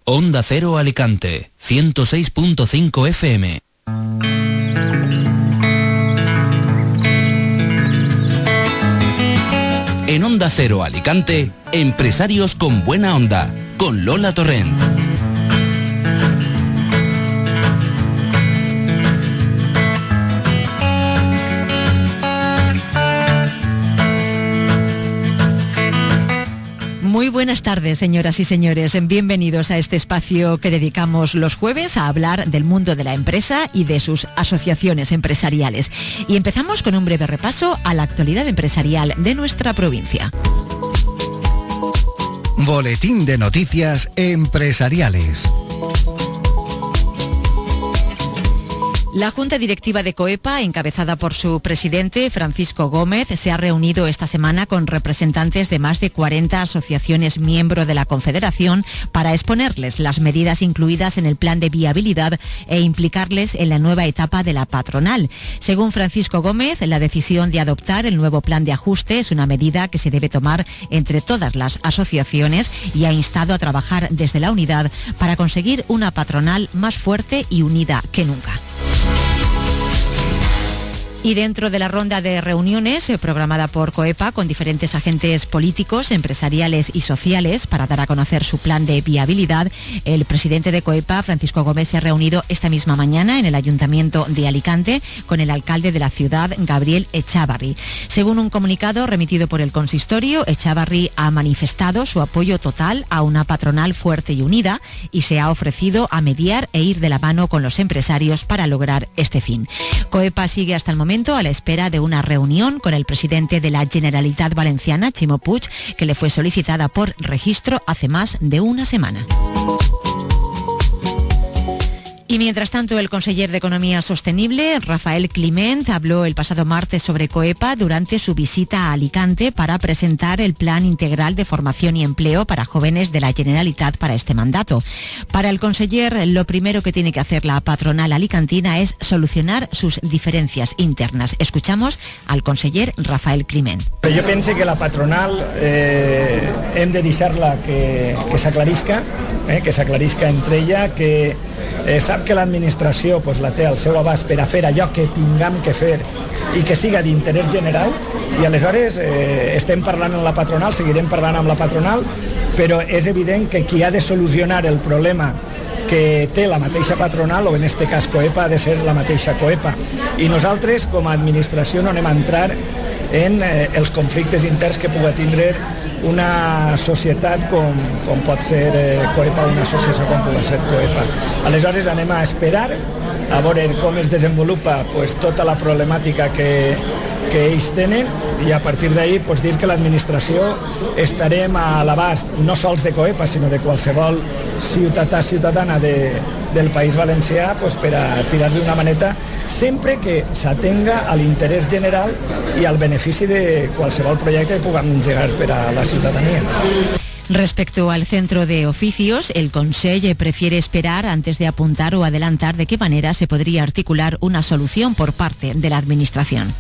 Onda Cero Alicante, 106.5 FM. En Onda Cero Alicante, Empresarios con Buena Onda, con Lola Torrent. Muy buenas tardes, señoras y señores. Bienvenidos a este espacio que dedicamos los jueves a hablar del mundo de la empresa y de sus asociaciones empresariales. Y empezamos con un breve repaso a la actualidad empresarial de nuestra provincia. Boletín de noticias empresariales. La Junta Directiva de COEPA, encabezada por su presidente, Francisco Gómez, se ha reunido esta semana con representantes de más de 40 asociaciones miembro de la Confederación para exponerles las medidas incluidas en el plan de viabilidad e implicarles en la nueva etapa de la patronal. Según Francisco Gómez, la decisión de adoptar el nuevo plan de ajuste es una medida que se debe tomar entre todas las asociaciones y ha instado a trabajar desde la unidad para conseguir una patronal más fuerte y unida que nunca. Y dentro de la ronda de reuniones programada por COEPA con diferentes agentes políticos, empresariales y sociales para dar a conocer su plan de viabilidad, el presidente de COEPA, Francisco Gómez, se ha reunido esta misma mañana en el Ayuntamiento de Alicante con el alcalde de la ciudad, Gabriel Echavarri. Según un comunicado remitido por el consistorio, Echavarri ha manifestado su apoyo total a una patronal fuerte y unida y se ha ofrecido a mediar e ir de la mano con los empresarios para lograr este fin. COEPA sigue hasta el momento a la espera de una reunión con el presidente de la Generalitat Valenciana, Ximo Puig, que le fue solicitada por registro hace más de una semana. Y mientras tanto, el conseller de Economía Sostenible, Rafael Climent, habló el pasado martes sobre COEPA durante su visita a Alicante para presentar el Plan Integral de Formación y Empleo para Jóvenes de la Generalitat para este mandato. Para el conseller, lo primero que tiene que hacer la patronal alicantina es solucionar sus diferencias internas. Escuchamos al conseller Rafael Climent. Jo penso que la patronal hem de deixar-la que s'aclarisca entre ella, que sap que l'administració la té al seu abast per a fer allò que tinguem que fer i que siga d'interès general, i aleshores estem parlant amb la patronal, seguirem parlant amb la patronal, però és evident que qui ha de solucionar el problema que té la mateixa patronal, o en este cas COEPA, ha de ser la mateixa COEPA. I nosaltres, com a administració, no anem a entrar en els conflictes interns que pugui tindre una societat com pot ser COEPA, una associació com pugui ser COEPA. Aleshores anem a esperar a veure com es desenvolupa tota la problemàtica que ells tenen, i a partir d'ahir dir que l'administració estarem a l'abast no sols de COEPA sinó de qualsevol ciutadana del País Valencià per a tirar-li una maneta sempre que s'atenga a l'interès general i al benefici de qualsevol projecte que puguem engegar per a la ciutadania. Respecto al centro de oficios, el Consell prefiere esperar antes de apuntar o adelantar de qué manera se podría articular una solución por parte de la Administración.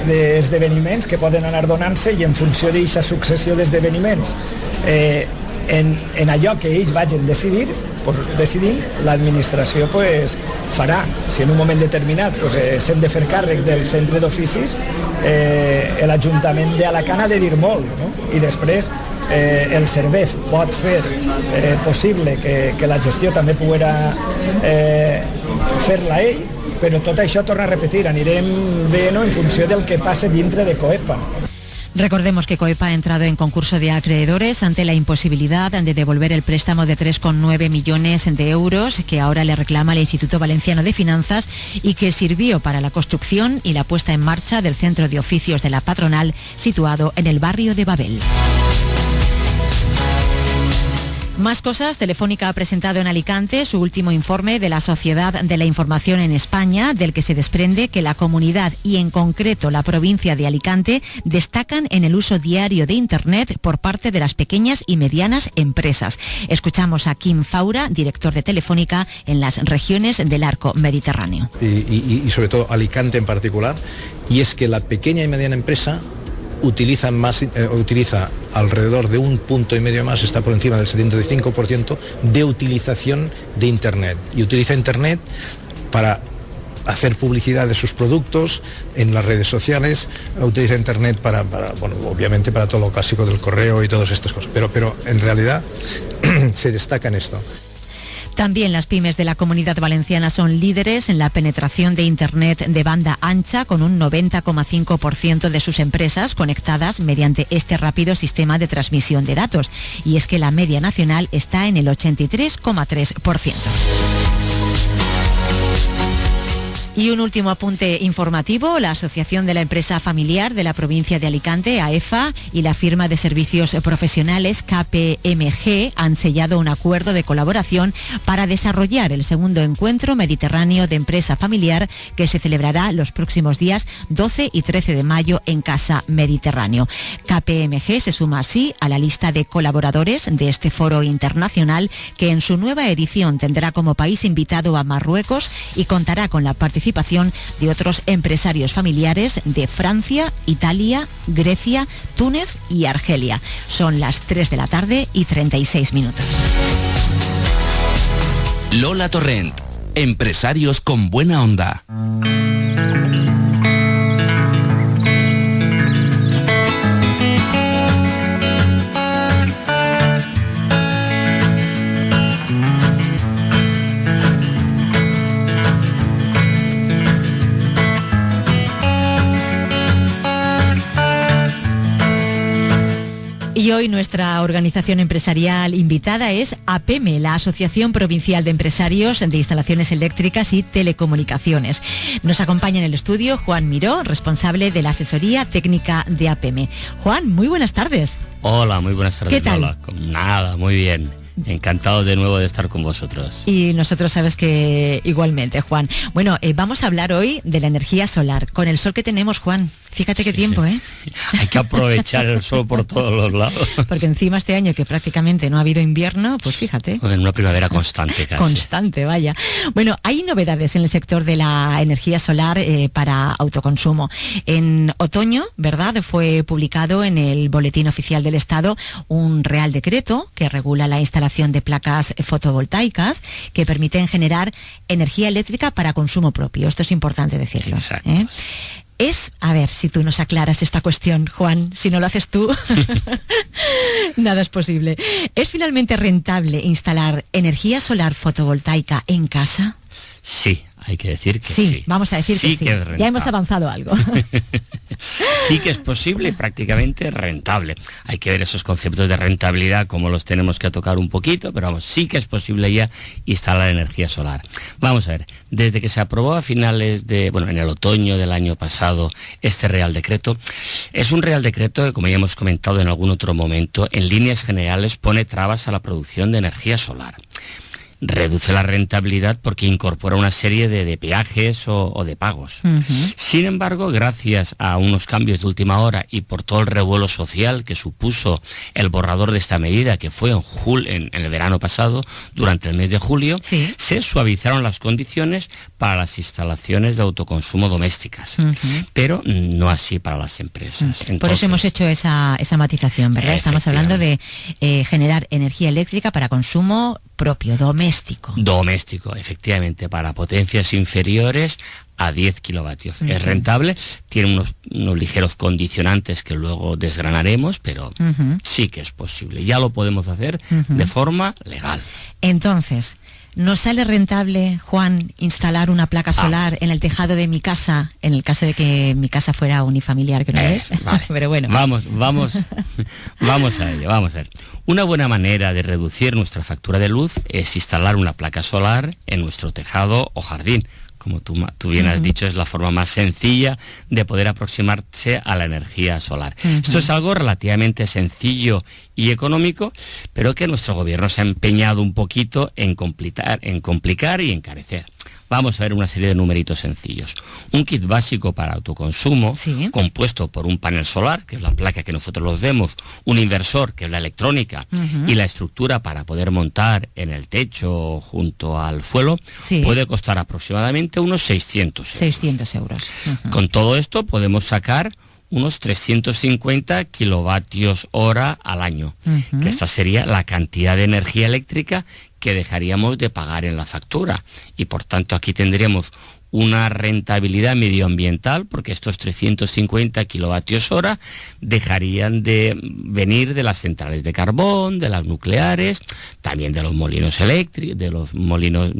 D'esdeveniments que poden anar donant-se, i en funció d'aquesta successió d'esdeveniments en allò que ells vagin decidint, l'administració farà. Si en un moment determinat s'hem de fer càrrec del centre d'oficis, l'Ajuntament d'Alacant ha de dir molt, no? I després el Servef pot fer possible que la gestió també pugui fer-la ell, però tot això, torna a repetir, anirem veient en funció del que passe dintre de COEPA. Recordemos que COEPA ha entrado en concurso de acreedores ante la imposibilidad de devolver el préstamo de 3,9 millones de euros que ahora le reclama el Instituto Valenciano de Finanzas y que sirvió para la construcción y la puesta en marcha del centro de oficios de la patronal situado en el barrio de Babel. Más cosas. Telefónica ha presentado en Alicante su último informe de la Sociedad de la Información en España, del que se desprende que la comunidad y en concreto la provincia de Alicante destacan en el uso diario de Internet por parte de las pequeñas y medianas empresas. Escuchamos a Kim Faura, director de Telefónica en las regiones del arco mediterráneo. Y sobre todo Alicante en particular, y es que la pequeña y mediana empresa utiliza alrededor de 1,5 puntos más, está por encima del 75% de utilización de Internet. Y utiliza Internet para hacer publicidad de sus productos en las redes sociales, utiliza Internet para obviamente para todo lo clásico del correo y todas estas cosas, pero en realidad se destaca en esto. También las pymes de la Comunidad Valenciana son líderes en la penetración de Internet de banda ancha, con un 90,5% de sus empresas conectadas mediante este rápido sistema de transmisión de datos. Y es que la media nacional está en el 83,3%. Y un último apunte informativo: la Asociación de la Empresa Familiar de la provincia de Alicante, AEFA, y la firma de servicios profesionales KPMG han sellado un acuerdo de colaboración para desarrollar el segundo encuentro mediterráneo de empresa familiar, que se celebrará los próximos días 12 y 13 de mayo en Casa Mediterráneo. KPMG se suma así a la lista de colaboradores de este foro internacional, que en su nueva edición tendrá como país invitado a Marruecos y contará con la participación de otros empresarios familiares de Francia, Italia, Grecia, Túnez y Argelia. Son las 3 de la tarde y 36 minutos. Lola Torrent, empresarios con buena onda. Y hoy nuestra organización empresarial invitada es APEME, la Asociación Provincial de Empresarios de Instalaciones Eléctricas y Telecomunicaciones. Nos acompaña en el estudio Juan Miró, responsable de la asesoría técnica de APEME. Juan, muy buenas tardes. Hola, muy buenas tardes. ¿Qué tal? Lola. Nada, muy bien. Encantado de nuevo de estar con vosotros. Y nosotros sabes que igualmente, Juan. Bueno, vamos a hablar hoy de la energía solar. Con el sol que tenemos, Juan, fíjate qué tiempo, ¿eh? Hay que aprovechar el sol por todos los lados. Porque encima este año, que prácticamente no ha habido invierno, pues fíjate. En una primavera constante casi. Constante, vaya. Bueno, hay novedades en el sector de la energía solar para autoconsumo. En otoño, ¿verdad?, fue publicado en el Boletín Oficial del Estado un Real Decreto que regula la instalación de placas fotovoltaicas que permiten generar energía eléctrica para consumo propio. Esto es importante decirlo. Exacto. A ver si tú nos aclaras esta cuestión, Juan. Si no lo haces tú, nada es posible. ¿Es finalmente rentable instalar energía solar fotovoltaica en casa? Sí, hay que decir que sí. Vamos a decir que sí. Ya hemos avanzado algo. Sí que es posible y prácticamente rentable. Hay que ver esos conceptos de rentabilidad, como los tenemos que tocar un poquito, pero vamos, sí que es posible ya instalar energía solar. Vamos a ver, desde que se aprobó a finales en el otoño del año pasado, este Real Decreto, es un Real Decreto que, como ya hemos comentado en algún otro momento, en líneas generales pone trabas a la producción de energía solar. Reduce la rentabilidad porque incorpora una serie de peajes o de pagos. Sin embargo, gracias a unos cambios de última hora y por todo el revuelo social que supuso el borrador de esta medida, que fue en el verano pasado, durante el mes de julio, se suavizaron las condiciones para las instalaciones de autoconsumo domésticas, pero no así para las empresas. Entonces, por eso hemos hecho esa matización, ¿verdad? Estamos hablando de generar energía eléctrica para consumo propio, doméstico. Doméstico, efectivamente, para potencias inferiores a 10 kilovatios. Es rentable, tiene unos ligeros condicionantes que luego desgranaremos, pero sí que es posible. Ya lo podemos hacer de forma legal. Entonces, ¿nos sale rentable, Juan, instalar una placa solar en el tejado de mi casa, en el caso de que mi casa fuera unifamiliar, que no es? Vale. Pero bueno. Vamos a ello, vamos a ver. Una buena manera de reducir nuestra factura de luz es instalar una placa solar en nuestro tejado o jardín. Como tú bien has dicho, es la forma más sencilla de poder aproximarse a la energía solar. Esto es algo relativamente sencillo y económico, pero que nuestro gobierno se ha empeñado un poquito en complicar y encarecer. Vamos a ver una serie de numeritos sencillos. Un kit básico para autoconsumo, compuesto por un panel solar, que es la placa que nosotros los vemos, un inversor, que es la electrónica, y la estructura para poder montar en el techo junto al suelo, puede costar aproximadamente unos 600 euros. 600 euros. Con todo esto podemos sacar unos 350 kilovatios hora al año, que esta sería la cantidad de energía eléctrica que dejaríamos de pagar en la factura. Y por tanto aquí tendríamos una rentabilidad medioambiental, porque estos 350 kilovatios hora dejarían de venir de las centrales de carbón, de las nucleares, también de los molinos eléctricos, de los molinos,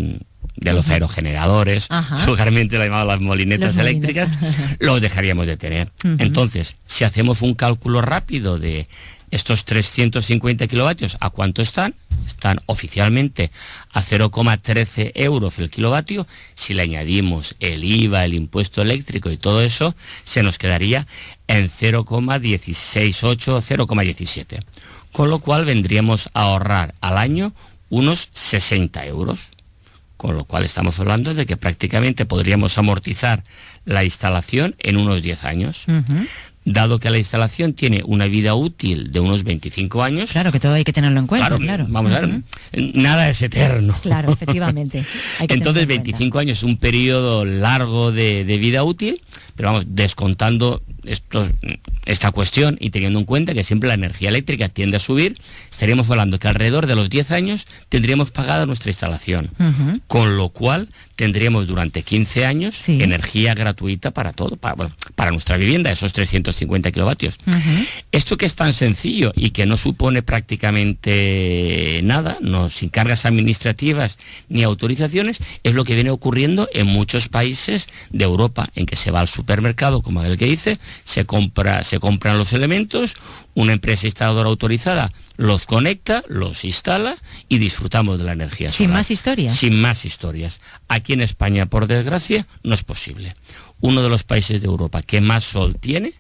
de los aerogeneradores, vulgarmente la llamamos las molinetas eléctricas, los dejaríamos de tener. Entonces, si hacemos un cálculo rápido de estos 350 kilovatios, ¿a cuánto están? Están oficialmente a 0,13 euros el kilovatio. Si le añadimos el IVA, el impuesto eléctrico y todo eso, se nos quedaría en 0,168, 0,17. Con lo cual vendríamos a ahorrar al año unos 60 euros. Con lo cual estamos hablando de que prácticamente podríamos amortizar la instalación en unos 10 años. Dado que la instalación tiene una vida útil de unos 25 años... Claro, que todo hay que tenerlo en cuenta, claro. Vamos a ver, nada es eterno. Claro, efectivamente. Entonces 25 años es un periodo largo de vida útil, pero vamos, descontando esta cuestión y teniendo en cuenta que siempre la energía eléctrica tiende a subir, estaríamos hablando que alrededor de los 10 años tendríamos pagada nuestra instalación, con lo cual tendríamos durante 15 años energía gratuita para todo, para nuestra vivienda, esos 350 kilovatios. Esto que es tan sencillo y que no supone prácticamente nada, no sin cargas administrativas ni autorizaciones, es lo que viene ocurriendo en muchos países de Europa, en que se va al supermercado, como el que dice, se compran los elementos, una empresa instaladora autorizada los conecta, los instala y disfrutamos de la energía solar. ¿Sin más historias? Sin más historias. Aquí en España, por desgracia, no es posible. Uno de los países de Europa que más sol tiene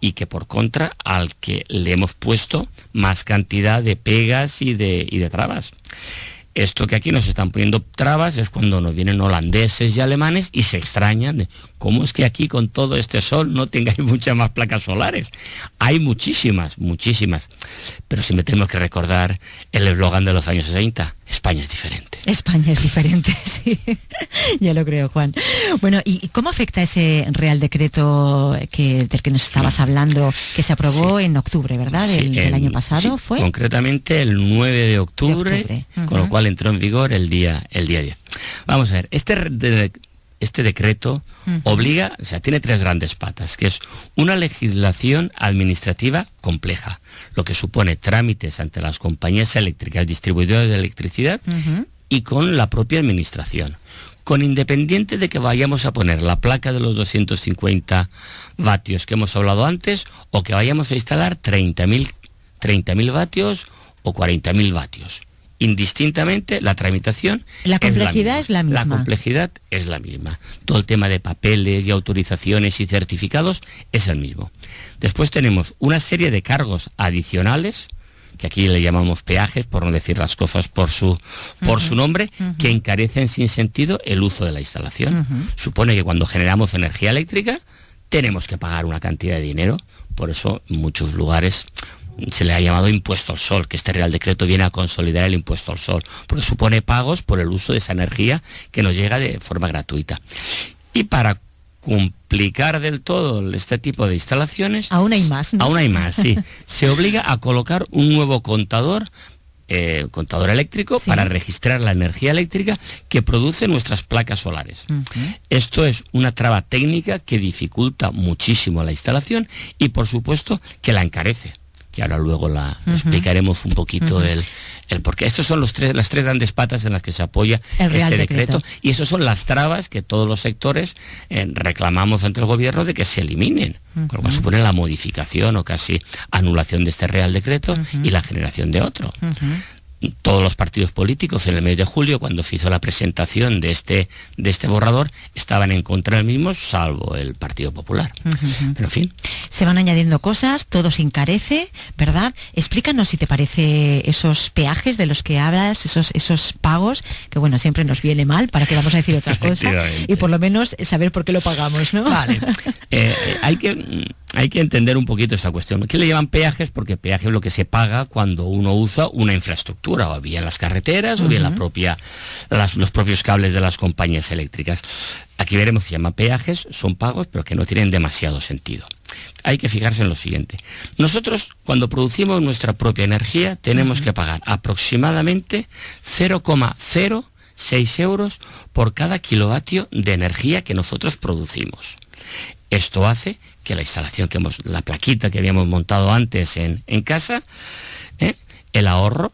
y que por contra al que le hemos puesto más cantidad de pegas y de trabas. Esto que aquí nos están poniendo trabas es cuando nos vienen holandeses y alemanes y se extrañan de cómo es que aquí con todo este sol no tengáis muchas más placas solares. Hay muchísimas, pero siempre tenemos que recordar el eslogan de los años 60, España es diferente. España es diferente, sí, ya lo creo, Juan. Bueno, ¿y cómo afecta ese Real Decreto del que nos estabas hablando, que se aprobó en octubre, ¿verdad? Del año pasado, ¿fue? Concretamente el 9 de octubre. Con lo cual entró en vigor el día 10. Vamos a ver, este decreto obliga, o sea, tiene 3 grandes patas, que es una legislación administrativa compleja, lo que supone trámites ante las compañías eléctricas, distribuidoras de electricidad y con la propia administración. Con independiente de que vayamos a poner la placa de los 250 vatios que hemos hablado antes, o que vayamos a instalar 30.000 vatios o 40.000 vatios. Indistintamente, la tramitación la complejidad es la misma. La complejidad es la misma. Todo el tema de papeles y autorizaciones y certificados es el mismo. Después tenemos una serie de cargos adicionales, que aquí le llamamos peajes, por no decir las cosas por su nombre, que encarecen sin sentido el uso de la instalación. Supone que cuando generamos energía eléctrica tenemos que pagar una cantidad de dinero, por eso en muchos lugares se le ha llamado impuesto al sol, que este Real Decreto viene a consolidar el impuesto al sol, porque supone pagos por el uso de esa energía que nos llega de forma gratuita. Y para complicar del todo este tipo de instalaciones... Aún hay más, ¿no? Aún hay más, sí. Se obliga a colocar un nuevo contador eléctrico para registrar la energía eléctrica que producen nuestras placas solares. Esto es una traba técnica que dificulta muchísimo la instalación y, por supuesto, que la encarece, que ahora luego explicaremos un poquito el porqué. Estos son las tres grandes patas en las que se apoya este decreto, y esas son las trabas que todos los sectores reclamamos ante el gobierno de que se eliminen, con lo cual supone la modificación o casi anulación de este Real Decreto y la generación de otro. Todos los partidos políticos en el mes de julio, cuando se hizo la presentación de este borrador, estaban en contra del mismo, salvo el Partido Popular. Pero en fin. Se van añadiendo cosas, todo se encarece, ¿verdad? Explícanos, si te parece, esos peajes de los que hablas, esos pagos, que bueno, siempre nos viene mal, para que vamos a decir otra cosa, y por lo menos saber por qué lo pagamos, ¿no? Vale. Hay que hay que entender un poquito esta cuestión. ¿Qué le llaman peajes? Porque peaje es lo que se paga cuando uno usa una infraestructura, o bien las carreteras, o bien los propios cables de las compañías eléctricas. Aquí veremos que se llaman peajes, son pagos, pero que no tienen demasiado sentido. Hay que fijarse en lo siguiente. Nosotros, cuando producimos nuestra propia energía, tenemos que pagar aproximadamente 0,06 euros por cada kilovatio de energía que nosotros producimos. Esto hace que la instalación la plaquita que habíamos montado antes en casa, el ahorro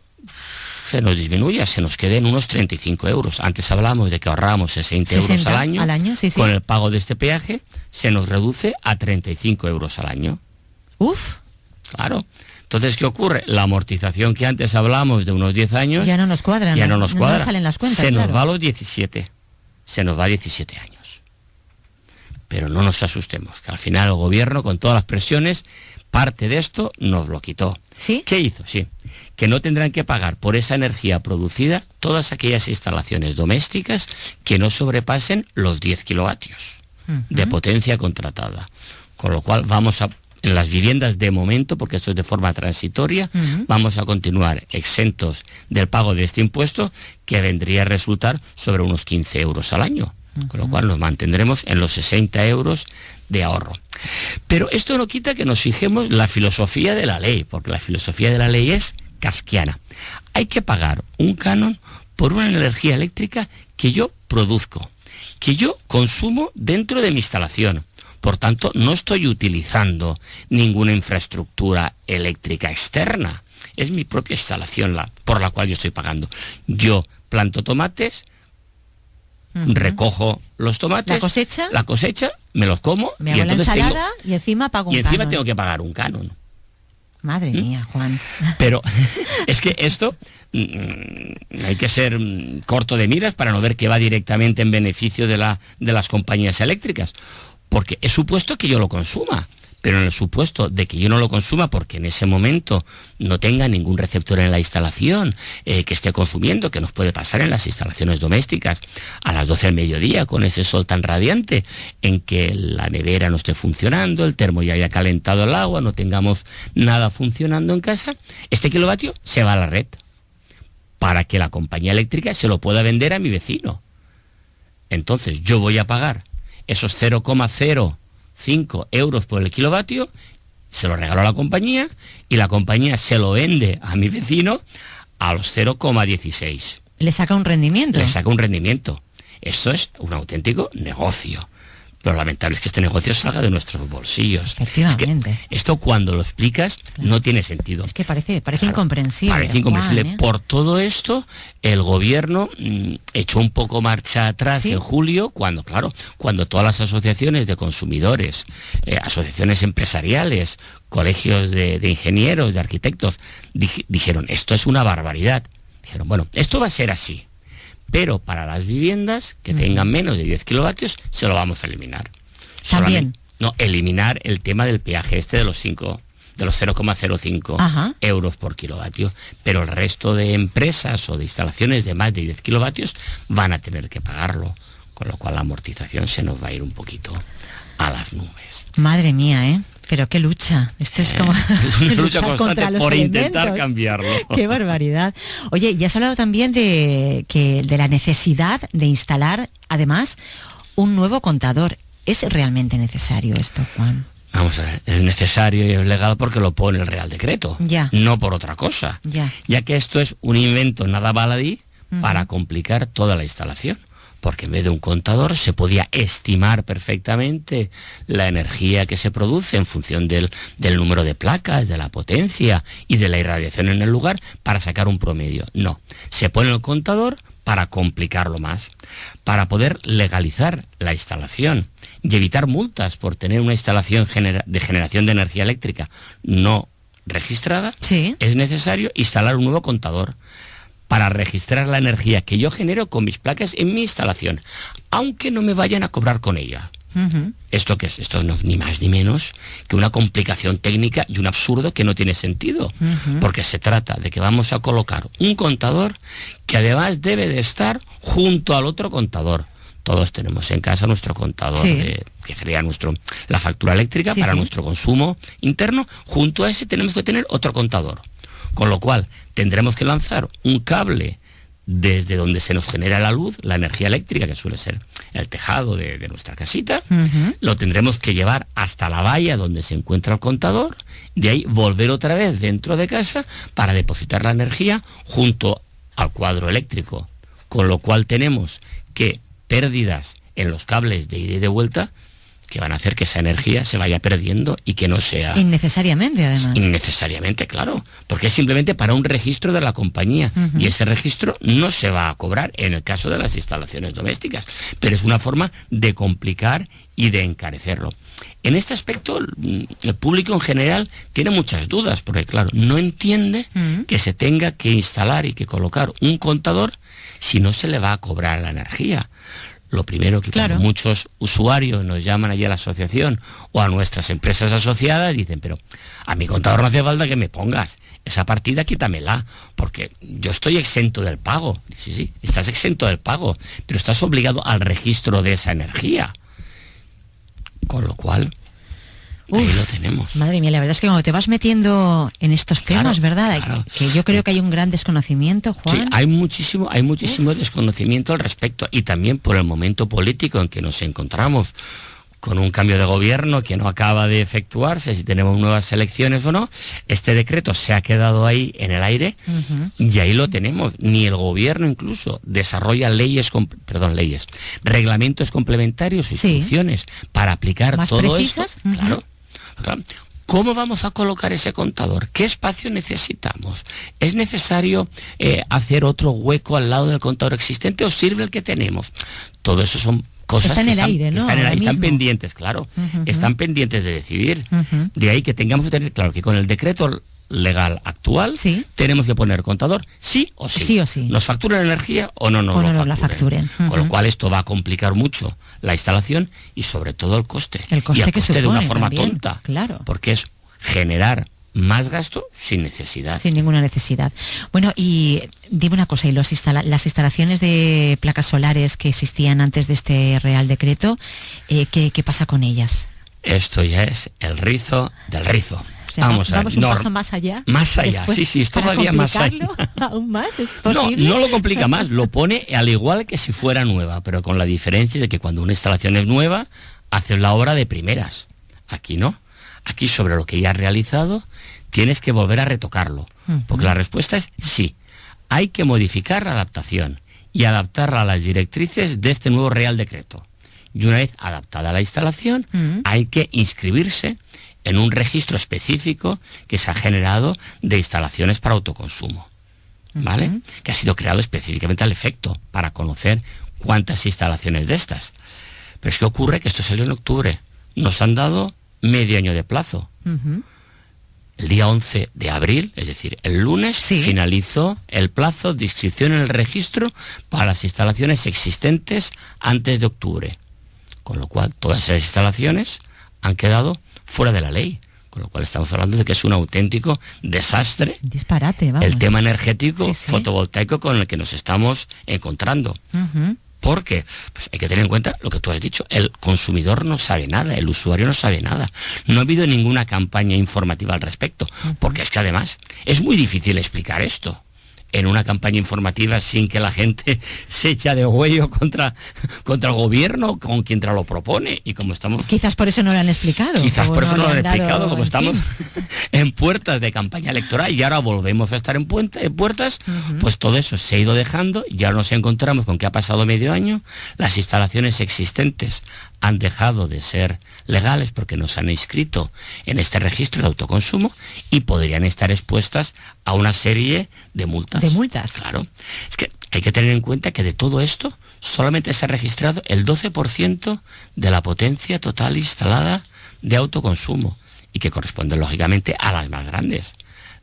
se nos disminuya, se nos quede en unos 35 euros. Antes hablábamos de que ahorrábamos 60 euros al año. Sí. Con el pago de este peaje se nos reduce a 35 euros al año. Uf. Claro. Entonces, ¿qué ocurre? La amortización que antes hablamos de unos 10 años... Ya no nos cuadra. Ya no nos cuadra. No salen las cuentas, se nos va a los 17. Se nos va a 17 años. Pero no nos asustemos, que al final el gobierno, con todas las presiones, parte de esto nos lo quitó. ¿Sí? ¿Qué hizo? Sí, que no tendrán que pagar por esa energía producida todas aquellas instalaciones domésticas que no sobrepasen los 10 kilovatios de potencia contratada. Con lo cual en las viviendas de momento, porque esto es de forma transitoria, vamos a continuar exentos del pago de este impuesto, que vendría a resultar sobre unos 15 euros al año. Con lo cual nos mantendremos en los 60 euros de ahorro. Pero esto no quita que nos fijemos la filosofía de la ley, porque la filosofía de la ley es kafkiana. Hay que pagar un canon por una energía eléctrica que yo produzco, que yo consumo dentro de mi instalación. Por tanto, no estoy utilizando ninguna infraestructura eléctrica externa. Es mi propia instalación por la cual yo estoy pagando. Yo planto tomates, recojo los tomates, la cosecha, me los como, me hago la ensalada y encima pago un canon. Y encima tengo que pagar un canon. Madre mía, Juan. Pero es que esto hay que ser corto de miras para no ver que va directamente en beneficio de las compañías eléctricas. Porque es supuesto que yo lo consuma. Pero en el supuesto de que yo no lo consuma porque en ese momento no tenga ningún receptor en la instalación que esté consumiendo, que nos puede pasar en las instalaciones domésticas a las 12 del mediodía con ese sol tan radiante, en que la nevera no esté funcionando, el termo ya haya calentado el agua, no tengamos nada funcionando en casa, este kilovatio se va a la red para que la compañía eléctrica se lo pueda vender a mi vecino. Entonces yo voy a pagar esos 0,05 euros por el kilovatio, se lo regalo a la compañía y la compañía se lo vende a mi vecino a los 0,16. Le saca un rendimiento. Le saca un rendimiento. Esto es un auténtico negocio. Pero lo lamentable es que este negocio salga de nuestros bolsillos. Efectivamente. Es que esto cuando lo explicas no tiene sentido. Es que parece incomprensible. Parece incomprensible. Juan, Por todo esto, el gobierno echó un poco marcha atrás en julio, cuando todas las asociaciones de consumidores, asociaciones empresariales, colegios de ingenieros, de arquitectos, dijeron, esto es una barbaridad. Dijeron, bueno, esto va a ser así. Pero para las viviendas que tengan menos de 10 kilovatios, se lo vamos a eliminar. También. No, eliminar el tema del peaje de los 0,05 euros por kilovatio. Pero el resto de empresas o de instalaciones de más de 10 kilovatios van a tener que pagarlo. Con lo cual la amortización se nos va a ir un poquito a las nubes. Madre mía, ¿eh? Pero qué lucha. Esto es como es una lucha constante por intentar cambiarlo. Qué barbaridad. Oye, ya has hablado también de la necesidad de instalar, además, un nuevo contador. ¿Es realmente necesario esto, Juan? Vamos a ver, es necesario y es legal porque lo pone el Real Decreto. No por otra cosa. Ya que esto es un invento nada baladí para complicar toda la instalación. Porque en vez de un contador se podía estimar perfectamente la energía que se produce en función del número de placas, de la potencia y de la irradiación en el lugar para sacar un promedio. No, se pone el contador para complicarlo más, para poder legalizar la instalación y evitar multas por tener una instalación de generación de energía eléctrica no registrada. Es necesario instalar un nuevo contador para registrar la energía que yo genero con mis placas en mi instalación, aunque no me vayan a cobrar con ella. ¿Esto qué es? Esto no es ni más ni menos que una complicación técnica y un absurdo que no tiene sentido, porque se trata de que vamos a colocar un contador que además debe de estar junto al otro contador, Todos tenemos en casa nuestro contador que crea la factura eléctrica para nuestro consumo interno. Junto a ese tenemos que tener otro contador. Con lo cual tendremos que lanzar un cable desde donde se nos genera la luz, la energía eléctrica, que suele ser el tejado de nuestra casita. Lo tendremos que llevar hasta la valla donde se encuentra el contador, de ahí volver otra vez dentro de casa para depositar la energía junto al cuadro eléctrico. Con lo cual tenemos que pérdidas en los cables de ida y de vuelta que van a hacer que esa energía se vaya perdiendo y que no sea... Innecesariamente, además. Innecesariamente, claro, porque es simplemente para un registro de la compañía, y ese registro no se va a cobrar en el caso de las instalaciones domésticas, pero es una forma de complicar y de encarecerlo. En este aspecto, el público en general tiene muchas dudas, porque claro, no entiende que se tenga que instalar y que colocar un contador si no se le va a cobrar la energía. Lo primero que cuando muchos usuarios nos llaman allí a la asociación o a nuestras empresas asociadas, dicen, pero a mi contador no hace falta que me pongas, esa partida quítamela, porque yo estoy exento del pago. Sí, estás exento del pago, pero estás obligado al registro de esa energía. Con lo cual, ahí lo tenemos. Madre mía, la verdad es que cuando te vas metiendo en estos temas, ¿verdad? Claro. Que yo creo que hay un gran desconocimiento, Juan. Sí, hay muchísimo desconocimiento al respecto, y también por el momento político en que nos encontramos, con un cambio de gobierno que no acaba de efectuarse, si tenemos nuevas elecciones o no. Este decreto se ha quedado ahí en el aire, y ahí lo tenemos. Ni el gobierno incluso desarrolla reglamentos complementarios, instrucciones para aplicar ¿más todo precisas? Esto. Claro. ¿Cómo vamos a colocar ese contador? ¿Qué espacio necesitamos? ¿Es necesario hacer otro hueco al lado del contador existente o sirve el que tenemos? Todo eso son cosas que están pendientes, claro. Están pendientes de decidir. De ahí que tengamos que tener claro que con el decreto legal actual tenemos que poner contador sí o sí. ¿Nos facturan energía o no nos la facturen? Con lo cual esto va a complicar mucho la instalación y sobre todo el coste. El coste, y el que coste supone, de una forma también, tonta. Claro. Porque es generar más gasto sin necesidad. Sin ninguna necesidad. Bueno, y dime una cosa, y las instalaciones de placas solares que existían antes de este Real Decreto, ¿qué pasa con ellas? Esto ya es el rizo del rizo. O sea, vamos un paso más allá. Más allá, después, sí, es todavía más allá. ¿Aún más? ¿Es posible? No lo complica más, lo pone al igual que si fuera nueva, pero con la diferencia de que cuando una instalación es nueva, haces la obra de primeras. Aquí no. Aquí, sobre lo que ya has realizado, tienes que volver a retocarlo. Porque la respuesta es sí. Hay que modificar la adaptación y adaptarla a las directrices de este nuevo Real Decreto. Y una vez adaptada la instalación, hay que inscribirse en un registro específico que se ha generado de instalaciones para autoconsumo, ¿vale? Que ha sido creado específicamente al efecto, para conocer cuántas instalaciones de estas. Pero es que ocurre que esto salió en octubre. Nos han dado medio año de plazo. El día 11 de abril, es decir, el lunes, finalizó el plazo de inscripción en el registro para las instalaciones existentes antes de octubre. Con lo cual, todas esas instalaciones han quedado fuera de la ley. Con lo cual estamos hablando de que es un auténtico desastre. Disparate, vamos. El tema energético fotovoltaico con el que nos estamos encontrando. Porque pues hay que tener en cuenta lo que tú has dicho, el consumidor no sabe nada, el usuario no sabe nada. No ha habido ninguna campaña informativa al respecto, porque es que además es muy difícil explicar esto en una campaña informativa sin que la gente se echa de huello contra el gobierno, con quien te lo propone. Y como estamos... Quizás por eso no lo han explicado. Quizás por eso no lo han explicado, como estamos en puertas de campaña electoral y ahora volvemos a estar en puertas, pues todo eso se ha ido dejando y ahora nos encontramos con que ha pasado medio año, las instalaciones existentes han dejado de ser legales porque no se han inscrito en este registro de autoconsumo y podrían estar expuestas a una serie de multas. ¿De multas? Claro. Es que hay que tener en cuenta que de todo esto solamente se ha registrado el 12% de la potencia total instalada de autoconsumo y que corresponde lógicamente a las más grandes.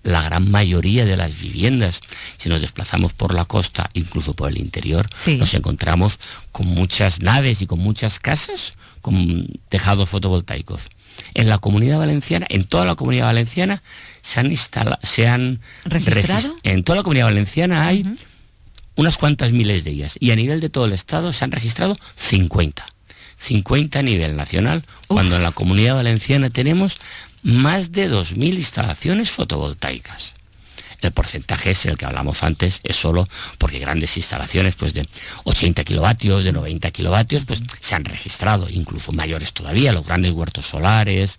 La gran mayoría de las viviendas, si nos desplazamos por la costa, incluso por el interior, nos encontramos con muchas naves y con muchas casas con tejados fotovoltaicos. En la Comunidad Valenciana, en toda la Comunidad Valenciana, ¿registrado? En toda la Comunidad Valenciana hay unas cuantas miles de ellas. Y a nivel de todo el Estado se han registrado 50 a nivel nacional, cuando en la Comunidad Valenciana tenemos más de 2.000 instalaciones fotovoltaicas. El porcentaje es el que hablamos antes, es solo porque grandes instalaciones pues de 80 kilovatios, de 90 kilovatios, pues se han registrado, incluso mayores todavía, los grandes huertos solares,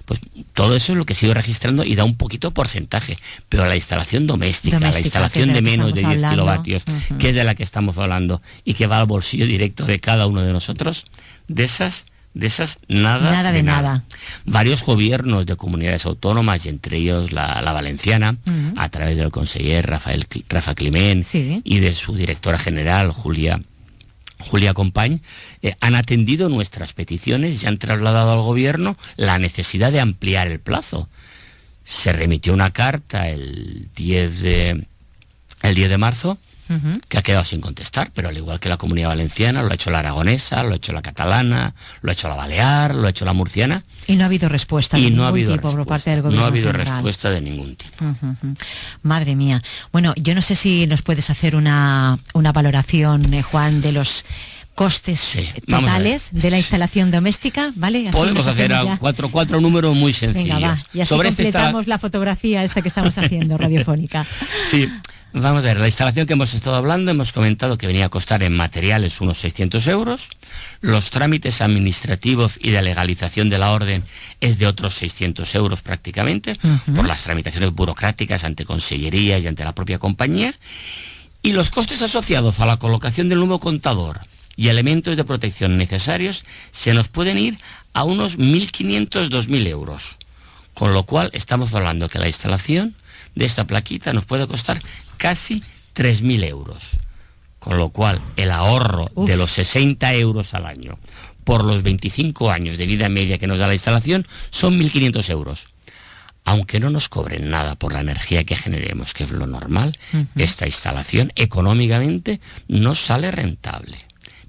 pues todo eso es lo que sigo registrando y da un poquito porcentaje, pero la instalación doméstica la instalación de menos de 10 kilovatios, que es de la que estamos hablando y que va al bolsillo directo de cada uno de nosotros, de esas nada de nada. Varios gobiernos de comunidades autónomas, y entre ellos la valenciana, a través del conseller Rafa Climent, sí, y de su directora general, Julia Company, han atendido nuestras peticiones y han trasladado al gobierno la necesidad de ampliar el plazo. Se remitió una carta el 10 de marzo, que ha quedado sin contestar, pero al igual que la Comunidad Valenciana, lo ha hecho la aragonesa, lo ha hecho la catalana, lo ha hecho la balear, lo ha hecho la murciana. Y no ha habido respuesta de ningún tipo por parte del gobierno. No ha habido central. Respuesta de ningún tipo. Madre mía. Bueno, yo no sé si nos puedes hacer una valoración, Juan, de los costes totales de la instalación doméstica, ¿vale? Así podemos hacer a 4 un número muy sencillo. Venga, va, y así completamos la fotografía esta que estamos haciendo, radiofónica. Sí. Vamos a ver, la instalación que hemos estado hablando, hemos comentado que venía a costar en materiales unos 600 euros, los trámites administrativos y de legalización de la orden es de otros 600 euros prácticamente, por las tramitaciones burocráticas ante consellería y ante la propia compañía, y los costes asociados a la colocación del nuevo contador y elementos de protección necesarios se nos pueden ir a unos 1.500, 2.000 euros, con lo cual estamos hablando que la instalación de esta plaquita nos puede costar casi 3.000 euros, con lo cual el ahorro de los 60 euros al año por los 25 años de vida media que nos da la instalación son 1.500 euros. Aunque no nos cobren nada por la energía que generemos, que es lo normal, esta instalación económicamente no sale rentable.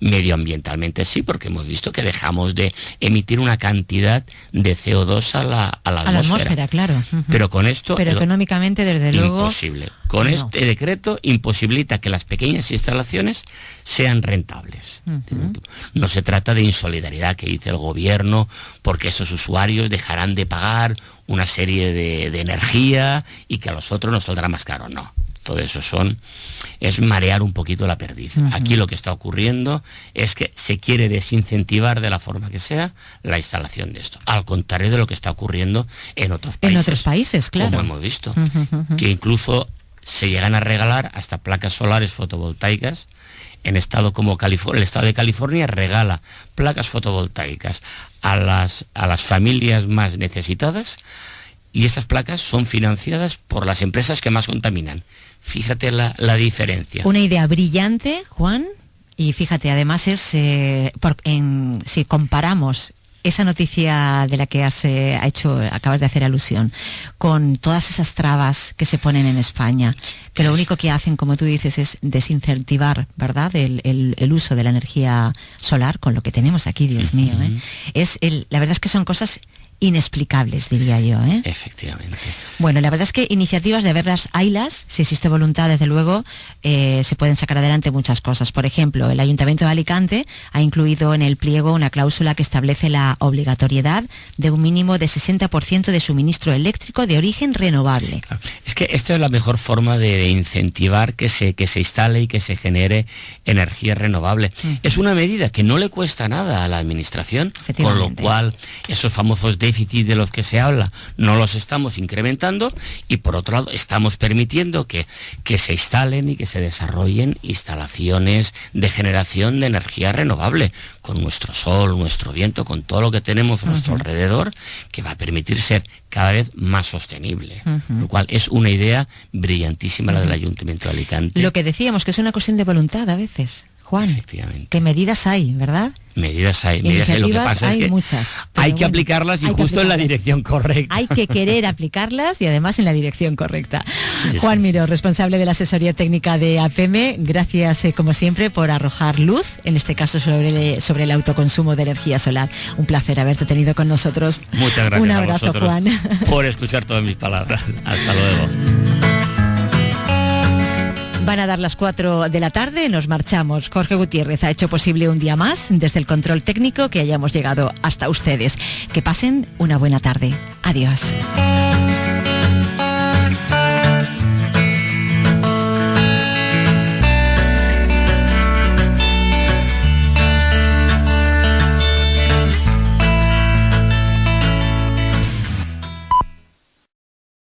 Medioambientalmente sí, porque hemos visto que dejamos de emitir una cantidad de CO2 a la atmósfera, claro. Pero con esto... Pero económicamente, desde luego... Imposible. Con este decreto imposibilita que las pequeñas instalaciones sean rentables. No se trata de insolidaridad que dice el gobierno, porque esos usuarios dejarán de pagar una serie de energía y que a los otros nos saldrá más caro. No. Todo eso es marear un poquito la perdiz. Aquí lo que está ocurriendo es que se quiere desincentivar de la forma que sea la instalación de esto, al contrario de lo que está ocurriendo en otros países. En otros países, claro. Como hemos visto, que incluso se llegan a regalar hasta placas solares fotovoltaicas. En estado como el estado de California regala placas fotovoltaicas a las familias más necesitadas, y esas placas son financiadas por las empresas que más contaminan. Fíjate la diferencia. Una idea brillante, Juan, y fíjate, además es, si comparamos esa noticia de la que acabas de hacer alusión, con todas esas trabas que se ponen en España, que lo único que hacen, como tú dices, es desincentivar, ¿verdad?, el uso de la energía solar, con lo que tenemos aquí, Dios mío, la verdad es que son cosas inexplicables, diría yo, ¿eh? Efectivamente. Bueno, la verdad es que iniciativas de verlas haylas, si existe voluntad, desde luego, se pueden sacar adelante muchas cosas. Por ejemplo, el Ayuntamiento de Alicante ha incluido en el pliego una cláusula que establece la obligatoriedad de un mínimo de 60% de suministro eléctrico de origen renovable. Es que esta es la mejor forma de incentivar que se instale y que se genere energía renovable. Es una medida que no le cuesta nada a la administración, con lo cual esos famosos déficit de los que se habla no los estamos incrementando, y por otro lado estamos permitiendo que se instalen y que se desarrollen instalaciones de generación de energía renovable con nuestro sol, nuestro viento, con todo lo que tenemos a nuestro alrededor, que va a permitir ser cada vez más sostenible, lo cual es una idea brillantísima la del Ayuntamiento de Alicante. Lo que decíamos, que es una cuestión de voluntad a veces, Juan. Efectivamente. ¿Qué medidas hay, verdad? Medidas hay. Lo que pasa es que muchas, hay que aplicarlas, y justo en la dirección correcta. Hay que querer aplicarlas y además en la dirección correcta. Sí, Juan Miró, responsable de la asesoría técnica de APM, gracias como siempre por arrojar luz, en este caso sobre el autoconsumo de energía solar. Un placer haberte tenido con nosotros. Muchas gracias. Un abrazo, a vosotros, Juan. por escuchar todas mis palabras. Hasta luego. Van a dar las 4 de la tarde, nos marchamos. Jorge Gutiérrez ha hecho posible un día más, desde el control técnico, que hayamos llegado hasta ustedes. Que pasen una buena tarde. Adiós.